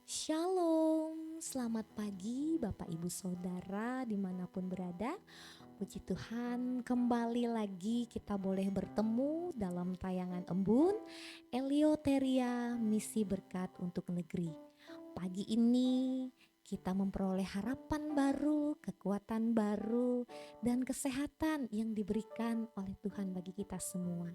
Shalom, selamat pagi Bapak Ibu Saudara dimanapun berada. Puji Tuhan, kembali lagi kita boleh bertemu dalam tayangan embun Eleuteria Misi Berkat untuk Negeri. Pagi ini kita memperoleh harapan baru, kekuatan baru, dan kesehatan yang diberikan oleh Tuhan bagi kita semua.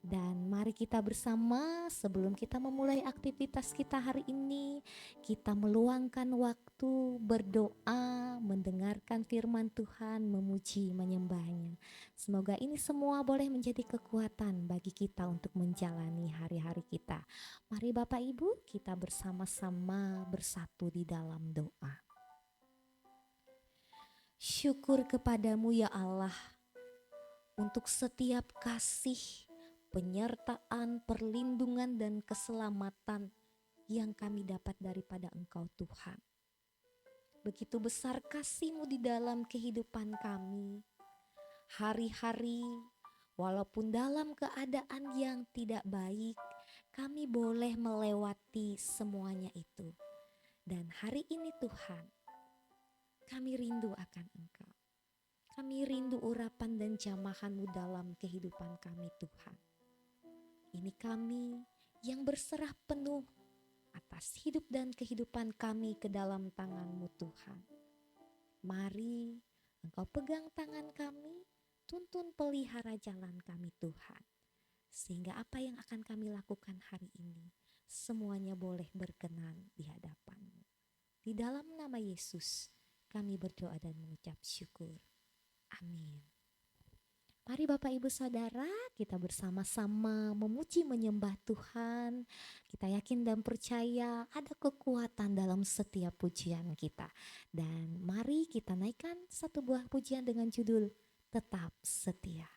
Dan mari kita bersama sebelum kita memulai aktivitas kita hari ini, kita meluangkan waktu berdoa, mendengarkan firman Tuhan, memuji, menyembahnya. Semoga ini semua boleh menjadi kekuatan bagi kita untuk menjalani hari-hari kita. Mari Bapak Ibu, kita bersama-sama bersatu di dalam doa. Syukur kepadamu ya Allah untuk setiap kasih, penyertaan, perlindungan, dan keselamatan yang kami dapat daripada Engkau Tuhan. Begitu besar kasih-Mu di dalam kehidupan kami. Hari-hari, walaupun dalam keadaan yang tidak baik, kami boleh melewati semuanya itu. Dan hari ini Tuhan, kami rindu akan Engkau. Kami rindu urapan dan jamahan-Mu dalam kehidupan kami Tuhan. Ini kami yang berserah penuh atas hidup dan kehidupan kami ke dalam tangan-Mu Tuhan. Mari Engkau pegang tangan kami, tuntun pelihara jalan kami Tuhan. Sehingga apa yang akan kami lakukan hari ini, semuanya boleh berkenan di hadapan-Mu. Di dalam nama Yesus kami berdoa dan mengucap syukur. Amin. Mari Bapak Ibu Saudara, kita bersama-sama memuji menyembah Tuhan. Kita yakin dan percaya ada kekuatan dalam setiap pujian kita. Dan mari kita naikkan satu buah pujian dengan judul Tetap Setia.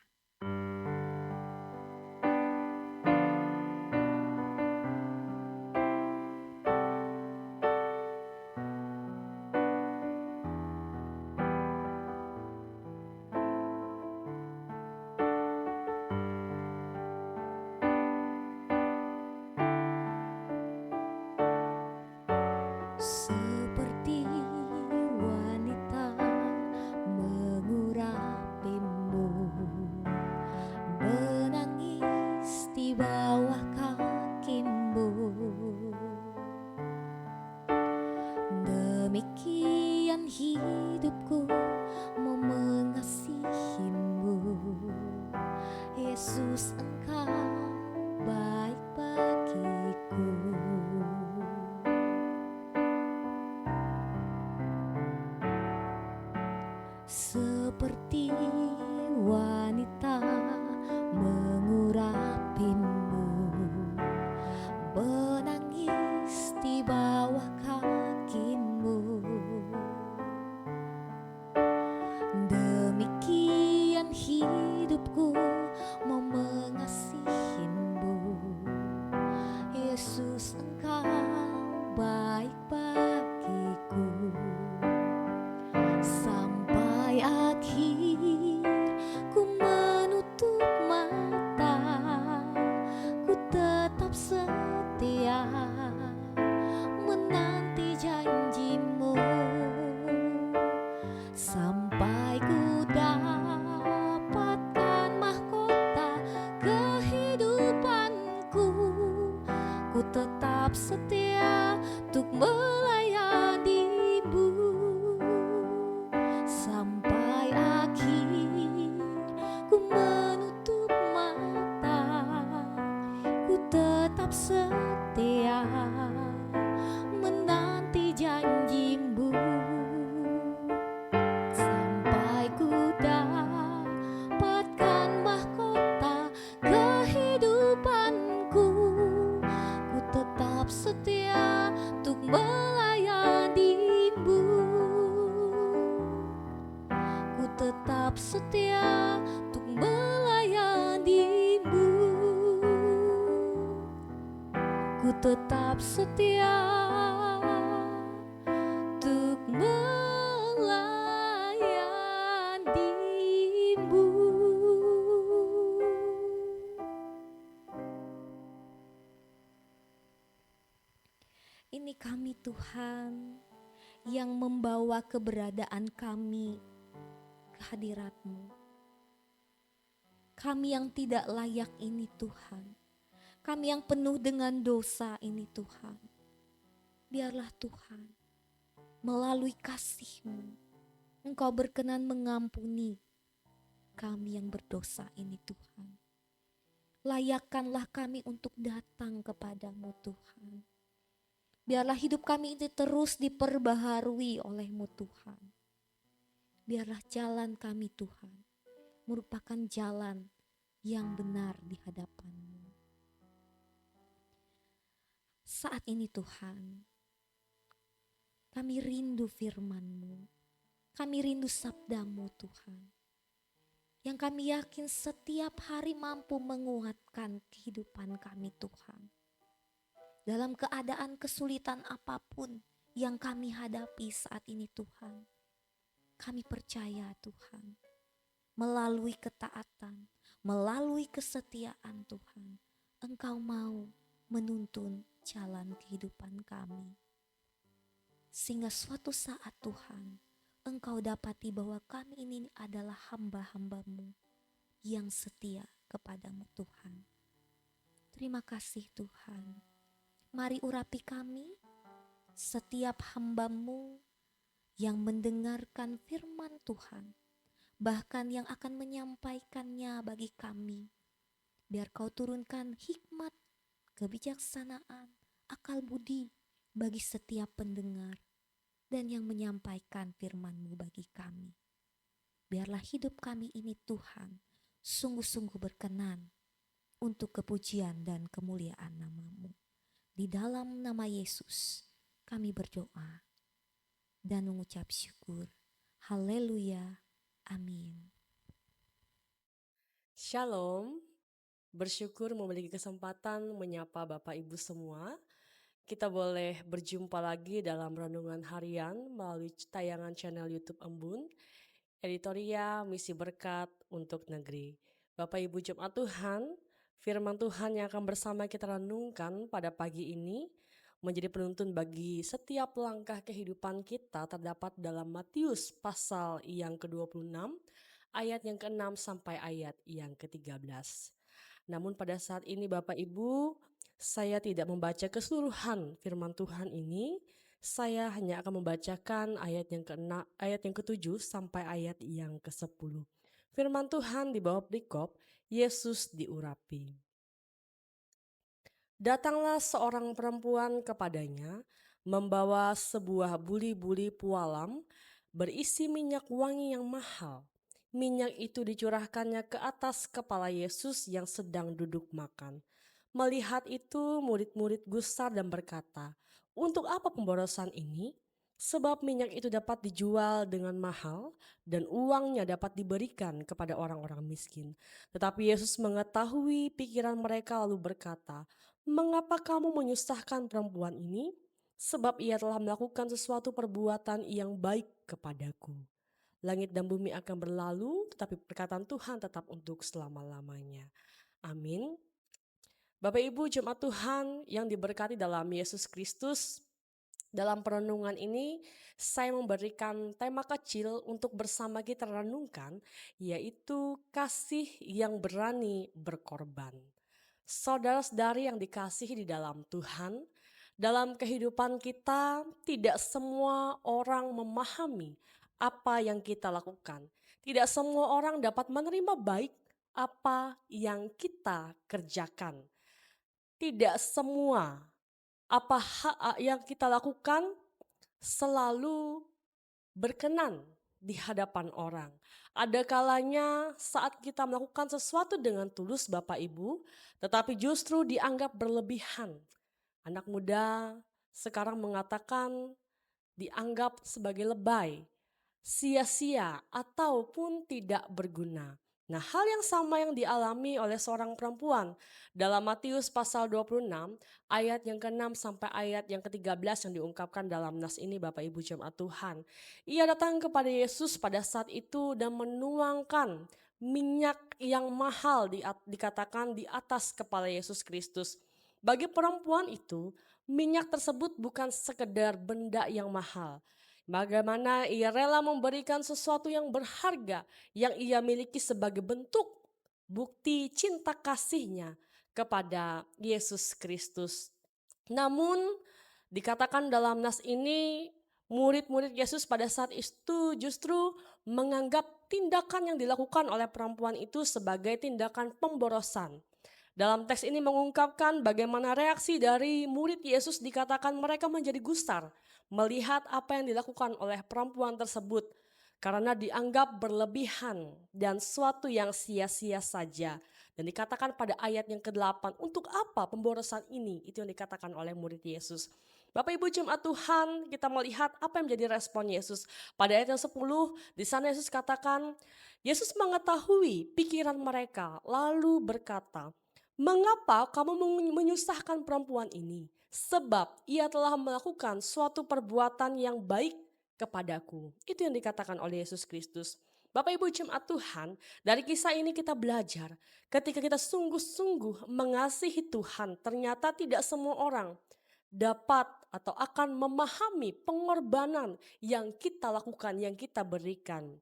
Seperti wanita mengurapimu, menangis di bawah kakimu. Demikian hidupku mau mengasihimu. Yesus, Engkau baik bagiku. Seperti wanita mengurapimu, menangis di bawah kakimu. Demikian hidupku mau mengasihimu. Yesus, Engkau baik bagiku. Sampai akhir ku menutup mata, ku tetap setia menanti janjimu. Sampai ku dapatkan mahkota kehidupanku, ku tetap setia untuk melayanimu. Sampai akhir ku menutup mata, ku tetap setia menanti janjimu. Sampai ku dapatkan mahkota kehidupanku, ku tetap setia untuk melayanimu. Ku tetap setia untuk melayanimu. Ku tetap setia untuk melayanimu. Ini Kami Tuhan yang membawa keberadaan kami ke hadirat-Mu. Kami yang tidak layak ini Tuhan, kami yang penuh dengan dosa ini Tuhan. Biarlah Tuhan, melalui kasih-Mu, Engkau berkenan mengampuni kami yang berdosa ini Tuhan. Layakkanlah kami untuk datang kepadamu Tuhan. Biarlah hidup kami ini terus diperbaharui oleh-Mu Tuhan. Biarlah jalan kami Tuhan merupakan jalan yang benar di hadapan-Mu. Saat ini Tuhan, kami rindu firman-Mu, kami rindu sabda-Mu Tuhan, yang kami yakin setiap hari mampu menguatkan kehidupan kami Tuhan. Dalam keadaan kesulitan apapun yang kami hadapi saat ini Tuhan, kami percaya Tuhan, melalui ketaatan, melalui kesetiaan Tuhan, Engkau mau menuntun jalan kehidupan kami. Sehingga suatu saat Tuhan, Engkau dapati bahwa kami ini adalah hamba-hamba-Mu yang setia kepadamu Tuhan. Terima kasih Tuhan. Mari urapi kami, setiap hamba-Mu yang mendengarkan firman Tuhan, bahkan yang akan menyampaikannya bagi kami. Biar Kau turunkan hikmat, kebijaksanaan, akal budi bagi setiap pendengar dan yang menyampaikan firman-Mu bagi kami. Biarlah hidup kami ini Tuhan sungguh-sungguh berkenan untuk kepujian dan kemuliaan nama-Mu. Di dalam nama Yesus kami berdoa dan mengucap syukur. Haleluya. Amin. Shalom, bersyukur memiliki kesempatan menyapa Bapak Ibu semua. Kita boleh berjumpa lagi dalam renungan harian melalui tayangan channel YouTube Embun, Editoria Misi Berkat untuk Negeri. Bapak Ibu Jemaat Tuhan, firman Tuhan yang akan bersama kita renungkan pada pagi ini menjadi penuntun bagi setiap langkah kehidupan kita terdapat dalam Matius pasal yang ke-26, ayat yang ke-6 sampai ayat yang ke-13. Namun pada saat ini Bapak Ibu, saya tidak membaca keseluruhan firman Tuhan ini. Saya hanya akan membacakan ayat yang ke-6, ayat yang ke-7 sampai ayat yang ke-10. Firman Tuhan di bawah perikop, Yesus diurapi. Datanglah seorang perempuan kepadanya, membawa sebuah buli-buli pualam berisi minyak wangi yang mahal. Minyak itu dicurahkannya ke atas kepala Yesus yang sedang duduk makan. Melihat itu, murid-murid gusar dan berkata, "Untuk apa pemborosan ini? Sebab minyak itu dapat dijual dengan mahal dan uangnya dapat diberikan kepada orang-orang miskin." Tetapi Yesus mengetahui pikiran mereka lalu berkata, "Mengapa kamu menyusahkan perempuan ini? Sebab ia telah melakukan sesuatu perbuatan yang baik kepadaku. Langit dan bumi akan berlalu, tetapi perkataan Tuhan tetap untuk selama-lamanya." Amin. Bapak Ibu Jemaat Tuhan yang diberkati dalam Yesus Kristus, dalam perenungan ini saya memberikan tema kecil untuk bersama kita renungkan, yaitu kasih yang berani berkorban. Saudara-saudari yang dikasihi di dalam Tuhan, dalam kehidupan kita tidak semua orang memahami apa yang kita lakukan. Tidak semua orang dapat menerima baik apa yang kita kerjakan. Tidak semua apa yang kita lakukan selalu berkenan di hadapan orang. Ada kalanya saat kita melakukan sesuatu dengan tulus Bapak Ibu, tetapi justru dianggap berlebihan. Anak muda sekarang mengatakan dianggap sebagai lebay, sia-sia ataupun tidak berguna. Nah, hal yang sama yang dialami oleh seorang perempuan dalam Matius pasal 26 ayat yang ke-6 sampai ayat yang ke-13 yang diungkapkan dalam nas ini Bapak Ibu Jemaat Tuhan. Ia datang kepada Yesus pada saat itu dan menuangkan minyak yang mahal dikatakan di atas kepala Yesus Kristus. Bagi perempuan itu, Minyak tersebut bukan sekedar benda yang mahal. Bagaimana ia rela memberikan sesuatu yang berharga yang ia miliki sebagai bentuk bukti cinta kasihnya kepada Yesus Kristus. Namun dikatakan dalam nas ini, murid-murid Yesus pada saat itu justru menganggap tindakan yang dilakukan oleh perempuan itu sebagai tindakan pemborosan. Dalam teks ini mengungkapkan bagaimana reaksi dari murid Yesus, dikatakan mereka menjadi gusar melihat apa yang dilakukan oleh perempuan tersebut karena dianggap berlebihan dan suatu yang sia-sia saja. Dan dikatakan pada ayat yang ke-8, untuk apa pemborosan ini? Itu yang dikatakan oleh murid Yesus. Bapak Ibu Jemaat Tuhan, kita melihat apa yang menjadi respon Yesus. Pada ayat yang 10, di sana Yesus katakan, Yesus mengetahui pikiran mereka, lalu berkata, mengapa kamu menyusahkan perempuan ini? Sebab ia telah melakukan suatu perbuatan yang baik kepadaku. Itu yang dikatakan oleh Yesus Kristus. Bapak Ibu Jemaat Tuhan, dari kisah ini kita belajar ketika kita sungguh-sungguh mengasihi Tuhan, ternyata tidak semua orang dapat atau akan memahami pengorbanan yang kita lakukan, yang kita berikan.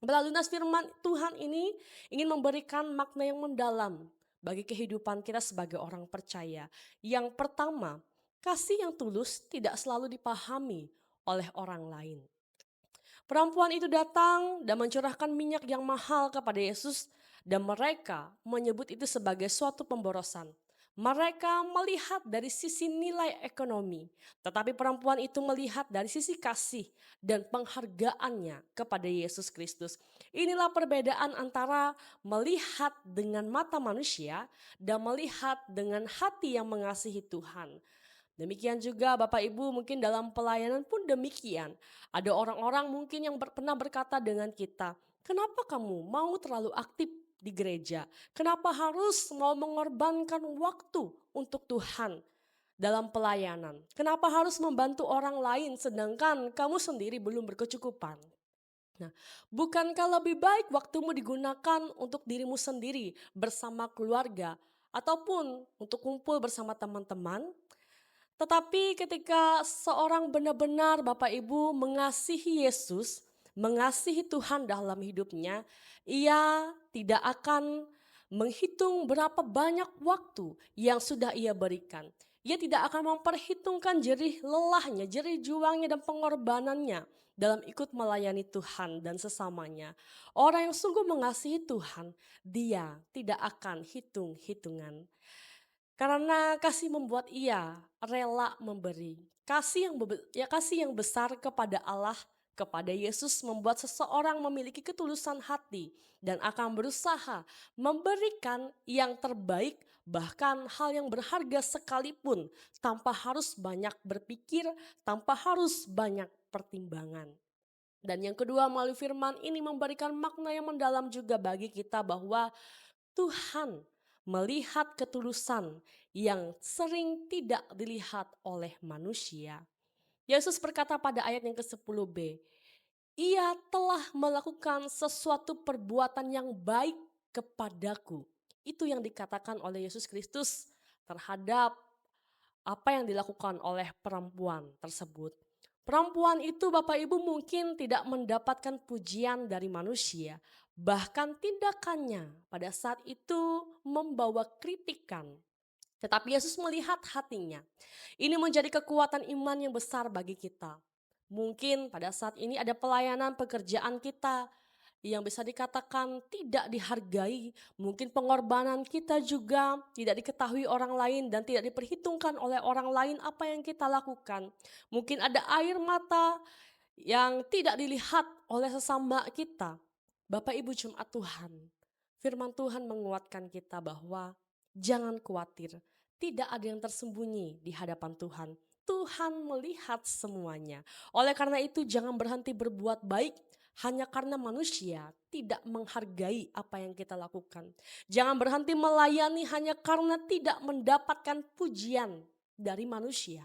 Melalui nas firman Tuhan ini ingin memberikan makna yang mendalam bagi kehidupan kita sebagai orang percaya. Yang pertama, kasih yang tulus tidak selalu dipahami oleh orang lain. Perempuan itu datang dan mencurahkan minyak yang mahal kepada Yesus dan mereka menyebut itu sebagai suatu pemborosan. Mereka melihat dari sisi nilai ekonomi, tetapi perempuan itu melihat dari sisi kasih dan penghargaannya kepada Yesus Kristus. Inilah perbedaan antara melihat dengan mata manusia dan melihat dengan hati yang mengasihi Tuhan. Demikian juga Bapak Ibu mungkin dalam pelayanan pun demikian. Ada orang-orang mungkin yang pernah berkata dengan kita, kenapa kamu mau terlalu aktif di gereja? Kenapa harus mau mengorbankan waktu untuk Tuhan dalam pelayanan? Kenapa harus membantu orang lain sedangkan kamu sendiri belum berkecukupan? Nah, bukankah lebih baik waktumu digunakan untuk dirimu sendiri bersama keluarga ataupun untuk kumpul bersama teman-teman? Tetapi ketika seorang benar-benar Bapak Ibu mengasihi Yesus, mengasihi Tuhan dalam hidupnya, ia tidak akan menghitung berapa banyak waktu yang sudah ia berikan. Ia tidak akan memperhitungkan jerih lelahnya, jerih juangnya dan pengorbanannya dalam ikut melayani Tuhan dan sesamanya. Orang yang sungguh mengasihi Tuhan, dia tidak akan hitung-hitungan. Karena kasih membuat ia rela memberi. Kasih yang besar kepada Allah, kepada Yesus membuat seseorang memiliki ketulusan hati dan akan berusaha memberikan yang terbaik, bahkan hal yang berharga sekalipun, tanpa harus banyak berpikir, tanpa harus banyak pertimbangan. Dan yang kedua, melalui firman ini memberikan makna yang mendalam juga bagi kita bahwa Tuhan melihat ketulusan yang sering tidak dilihat oleh manusia. Yesus berkata pada ayat yang ke-10b, ia telah melakukan sesuatu perbuatan yang baik kepadaku. Itu yang dikatakan oleh Yesus Kristus terhadap apa yang dilakukan oleh perempuan tersebut. Perempuan itu Bapak Ibu mungkin tidak mendapatkan pujian dari manusia. Bahkan tindakannya pada saat itu membawa kritikan. Tetapi Yesus melihat hatinya. Ini menjadi kekuatan iman yang besar bagi kita. Mungkin pada saat ini ada pelayanan pekerjaan kita yang bisa dikatakan tidak dihargai. Mungkin pengorbanan kita juga tidak diketahui orang lain dan tidak diperhitungkan oleh orang lain apa yang kita lakukan. Mungkin ada air mata yang tidak dilihat oleh sesama kita. Bapak Ibu Jemaat Tuhan, firman Tuhan menguatkan kita bahwa jangan khawatir, tidak ada yang tersembunyi di hadapan Tuhan. Tuhan melihat semuanya. Oleh karena itu jangan berhenti berbuat baik hanya karena manusia tidak menghargai apa yang kita lakukan. Jangan berhenti melayani hanya karena tidak mendapatkan pujian dari manusia.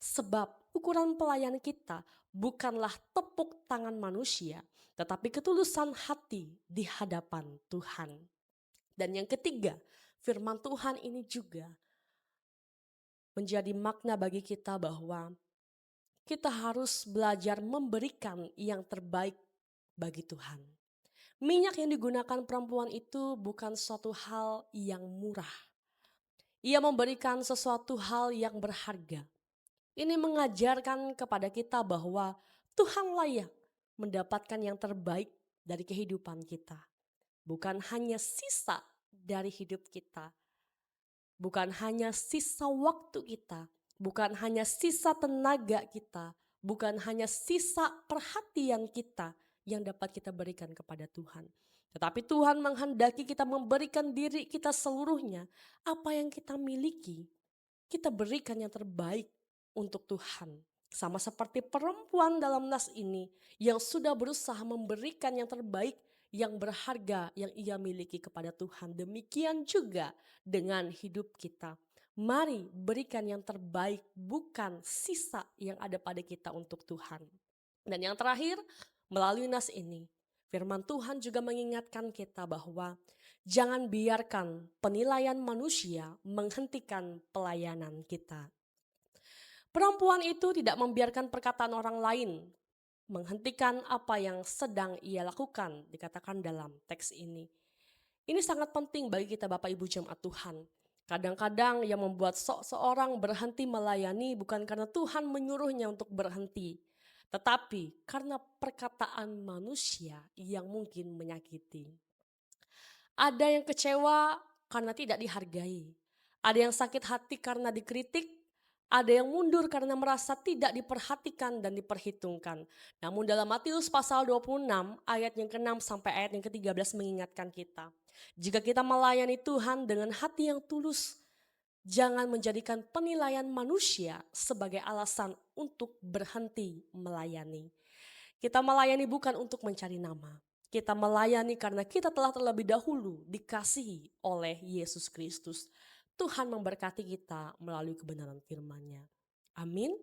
Sebab ukuran pelayan kita bukanlah tepuk tangan manusia, tetapi ketulusan hati di hadapan Tuhan. Dan yang ketiga, firman Tuhan ini juga menjadi makna bagi kita bahwa kita harus belajar memberikan yang terbaik bagi Tuhan. Minyak yang digunakan perempuan itu bukan suatu hal yang murah. Ia memberikan sesuatu hal yang berharga. Ini mengajarkan kepada kita bahwa Tuhan layak mendapatkan yang terbaik dari kehidupan kita. Bukan hanya sisa dari hidup kita. Bukan hanya sisa waktu kita. Bukan hanya sisa tenaga kita. Bukan hanya sisa perhatian kita yang dapat kita berikan kepada Tuhan. Tetapi Tuhan menghendaki kita memberikan diri kita seluruhnya. Apa yang kita miliki, kita berikan yang terbaik untuk Tuhan. Sama seperti perempuan dalam nas ini yang sudah berusaha memberikan yang terbaik, yang berharga yang ia miliki kepada Tuhan. Demikian juga dengan hidup kita. Mari berikan yang terbaik, bukan sisa yang ada pada kita untuk Tuhan. Dan yang terakhir, melalui nas ini, firman Tuhan juga mengingatkan kita bahwa jangan biarkan penilaian manusia menghentikan pelayanan kita. Perempuan itu tidak membiarkan perkataan orang lain menghentikan apa yang sedang ia lakukan, dikatakan dalam teks ini. Ini sangat penting bagi kita Bapak Ibu jemaat Tuhan. Kadang-kadang yang membuat seorang berhenti melayani bukan karena Tuhan menyuruhnya untuk berhenti, tetapi karena perkataan manusia yang mungkin menyakiti. Ada yang kecewa karena tidak dihargai. Ada yang sakit hati karena dikritik. Ada yang mundur karena merasa tidak diperhatikan dan diperhitungkan. Namun dalam Matius pasal 26 ayat yang ke-6 sampai ayat yang ke-13 mengingatkan kita. Jika kita melayani Tuhan dengan hati yang tulus, jangan menjadikan penilaian manusia sebagai alasan untuk berhenti melayani. Kita melayani bukan untuk mencari nama. Kita melayani karena kita telah terlebih dahulu dikasihi oleh Yesus Kristus. Tuhan memberkati kita melalui kebenaran firman-Nya. Amin.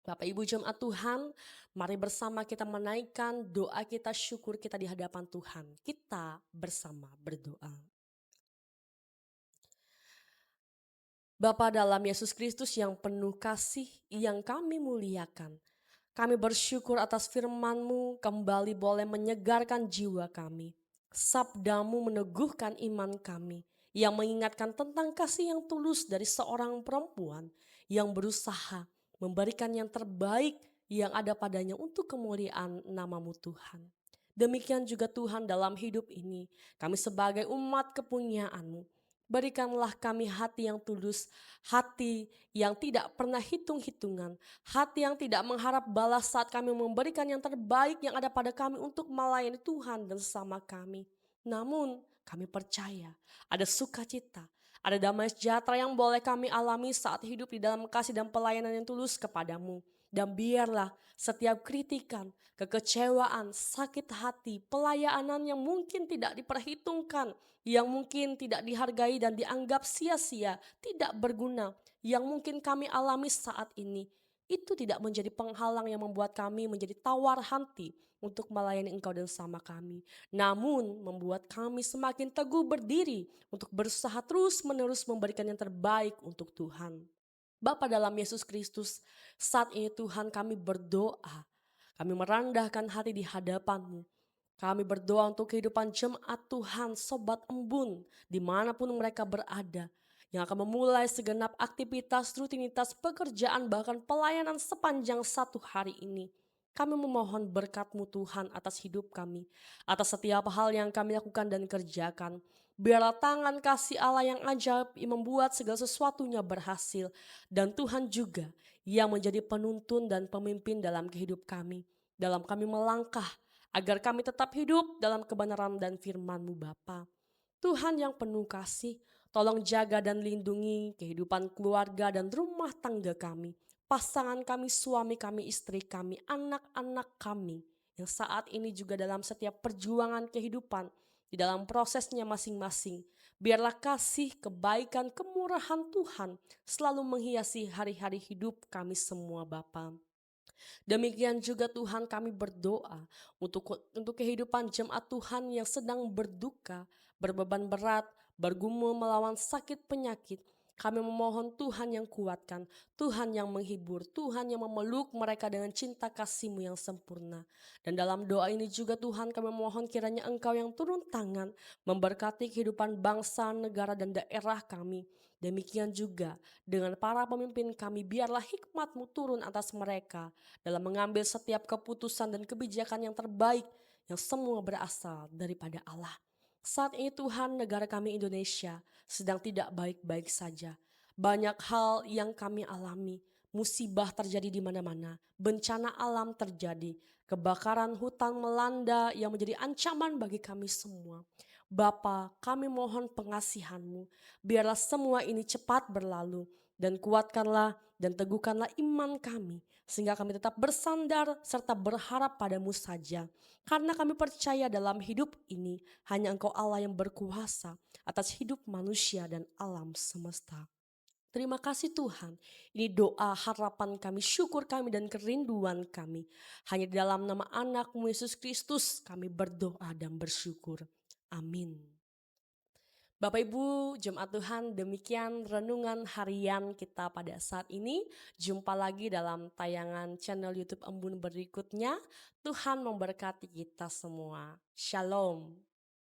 Bapak Ibu jemaat Tuhan, mari bersama kita menaikkan doa kita, syukur kita di hadapan Tuhan. Kita bersama berdoa. Bapa dalam Yesus Kristus yang penuh kasih, yang kami muliakan. Kami bersyukur atas firman-Mu kembali boleh menyegarkan jiwa kami. Sabdamu meneguhkan iman kami, yang mengingatkan tentang kasih yang tulus dari seorang perempuan yang berusaha memberikan yang terbaik yang ada padanya untuk kemuliaan nama-Mu Tuhan. Demikian juga Tuhan dalam hidup ini, kami sebagai umat kepunyaan-Mu, berikanlah kami hati yang tulus, hati yang tidak pernah hitung-hitungan, hati yang tidak mengharap balas saat kami memberikan yang terbaik yang ada pada kami untuk melayani Tuhan dan sesama kami. Namun kami percaya ada sukacita, ada damai sejahtera yang boleh kami alami saat hidup di dalam kasih dan pelayanan yang tulus kepadamu. Dan biarlah setiap kritikan, kekecewaan, sakit hati, pelayanan yang mungkin tidak diperhitungkan, yang mungkin tidak dihargai dan dianggap sia-sia, tidak berguna, yang mungkin kami alami saat ini, itu tidak menjadi penghalang yang membuat kami menjadi tawar hati untuk melayani Engkau dan sama kami. Namun membuat kami semakin teguh berdiri untuk berusaha terus-menerus memberikan yang terbaik untuk Tuhan. Bapa dalam Yesus Kristus, saat ini Tuhan kami berdoa, kami merendahkan hati di hadapan-Mu. Kami berdoa untuk kehidupan jemaat Tuhan, sobat embun, dimanapun mereka berada, yang akan memulai segenap aktivitas, rutinitas, pekerjaan, bahkan pelayanan sepanjang satu hari ini. Kami memohon berkat-Mu Tuhan atas hidup kami, atas setiap hal yang kami lakukan dan kerjakan. Biarlah tangan kasih Allah yang ajaib yang membuat segala sesuatunya berhasil. Dan Tuhan juga yang menjadi penuntun dan pemimpin dalam kehidup kami. Dalam kami melangkah agar kami tetap hidup dalam kebenaran dan firman-Mu Bapa. Tuhan yang penuh kasih, tolong jaga dan lindungi kehidupan keluarga dan rumah tangga kami. Pasangan kami, suami kami, istri kami, anak-anak kami. Yang saat ini juga dalam setiap perjuangan kehidupan, di dalam prosesnya masing-masing. Biarlah kasih, kebaikan, kemurahan Tuhan selalu menghiasi hari-hari hidup kami semua Bapa. Demikian juga Tuhan kami berdoa untuk kehidupan jemaat Tuhan yang sedang berduka, berbeban berat, bergumul melawan sakit penyakit. Kami memohon Tuhan yang kuatkan, Tuhan yang menghibur, Tuhan yang memeluk mereka dengan cinta kasih-Mu yang sempurna. Dan dalam doa ini juga Tuhan kami memohon kiranya Engkau yang turun tangan memberkati kehidupan bangsa, negara, dan daerah kami. Demikian juga dengan para pemimpin kami, biarlah hikmat-Mu turun atas mereka dalam mengambil setiap keputusan dan kebijakan yang terbaik yang semua berasal daripada Allah. Saat ini Tuhan, negara kami Indonesia sedang tidak baik-baik saja. Banyak hal yang kami alami, musibah terjadi di mana-mana, bencana alam terjadi, kebakaran hutan melanda yang menjadi ancaman bagi kami semua. Bapa, kami mohon pengasihan-Mu, biarlah semua ini cepat berlalu, dan kuatkanlah dan teguhkanlah iman kami, sehingga kami tetap bersandar serta berharap padamu saja. Karena kami percaya dalam hidup ini hanya Engkau Allah yang berkuasa atas hidup manusia dan alam semesta. Terima kasih Tuhan. Ini doa, harapan kami, syukur kami, dan kerinduan kami. Hanya di dalam nama anak-Mu Yesus Kristus kami berdoa dan bersyukur. Amin. Bapak Ibu, Jemaat Tuhan, demikian renungan harian kita pada saat ini. Jumpa lagi dalam tayangan channel YouTube Embun berikutnya. Tuhan memberkati kita semua. Shalom.